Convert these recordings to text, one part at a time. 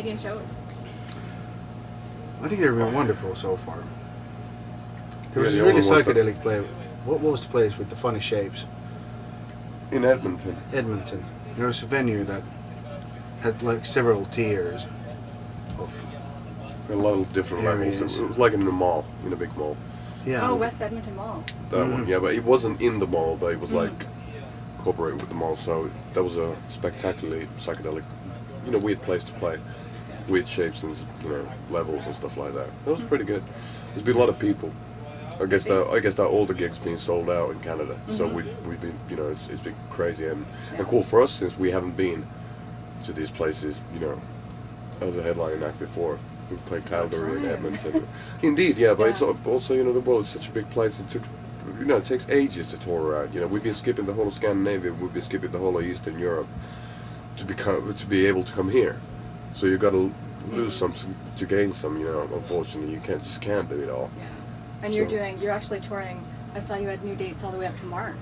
Canadian shows? I think they've been wonderful so far. There was Yeah, a the really only ones that- psychedelic play. What was the place with the funny shapes? In Edmonton. Edmonton. There was a venue that had like several tiers of. A lot of different Areas. levels. It was like in a mall, in a big mall. Yeah. Oh, West Edmonton Mall. That one, yeah, but it wasn't in the mall, but it was like Mm. incorporated with the mall. So that was a spectacularly psychedelic, weird place to play, weird shapes and levels and stuff like that. It was pretty good. There's been a lot of people. I guess that all the gigs being sold out in Canada. So we've been, it's been crazy and cool for us since we haven't been to these places, as a headlining act before. We played Calgary and Edmonton. Indeed, yeah, but it's also, the world is such a big place. It takes ages to tour around. We've been skipping the whole of Scandinavia, we've been skipping the whole of Eastern Europe to be able to come here. So you've got to lose some to gain some. Unfortunately, you just can't do it all. Yeah. And you're actually touring. I saw you had new dates all the way up to March.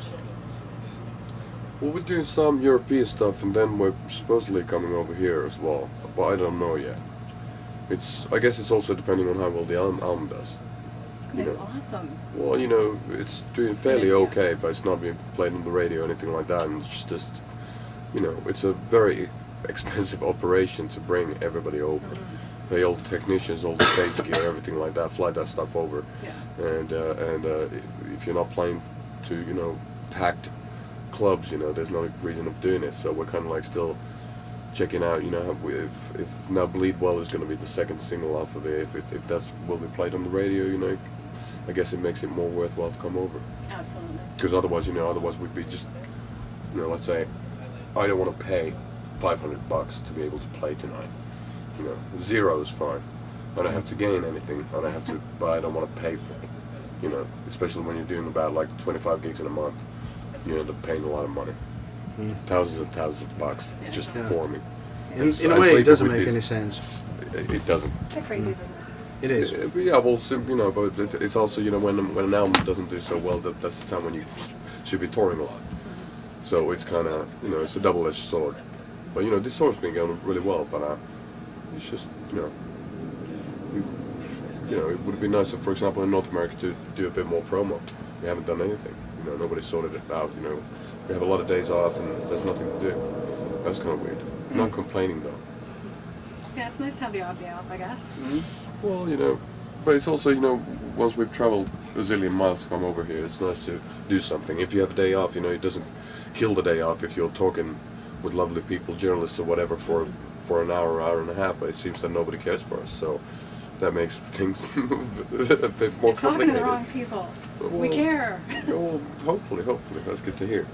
Well, we're doing some European stuff, and then we're supposedly coming over here as well. But I don't know yet. I guess it's also depending on how well the album does. That's awesome. Well, it's doing fairly okay, but it's not being played on the radio or anything like that. And it's just, it's a very expensive operation to bring everybody over. Pay all the technicians, all the stage gear, everything like that, fly that stuff over. Yeah. And if you're not playing to, packed clubs, there's no reason of doing it. So we're kind of like still checking out, if Now Bleed Well is going to be the second single off of it, if that's will be played on the radio, I guess it makes it more worthwhile to come over. Absolutely. Because otherwise, we'd be just, let's say, I don't want to pay $500 to be able to play tonight. Zero is fine. I don't have to gain anything, and but I don't want to pay for it. Especially when you're doing about like 25 gigs in a month, you end up paying a lot of money. Thousands and thousands of bucks just for me. In a way, it doesn't make any sense. It doesn't. It's a crazy business. It is. Yeah, well, but it's also, when an album doesn't do so well, that's the time when you should be touring a lot. So it's kind of, it's a double-edged sword. But, this tour's been going really well, but it's just, it would be nice if, for example, in North America to do a bit more promo. We haven't done anything. Nobody's sorted it out, We have a lot of days off and there's nothing to do. That's kind of weird. Not complaining, though. Yeah, it's nice to have the odd day off, I guess. Well, but it's also, once we've traveled a zillion miles to come over here, it's nice to do something. If you have a day off, it doesn't kill the day off if you're talking with lovely people, journalists or whatever, for an hour and a half, but it seems that nobody cares for us, so that makes things a bit more You're talking to complicated. the wrong people. Well, We care. Well, hopefully, that's good to hear.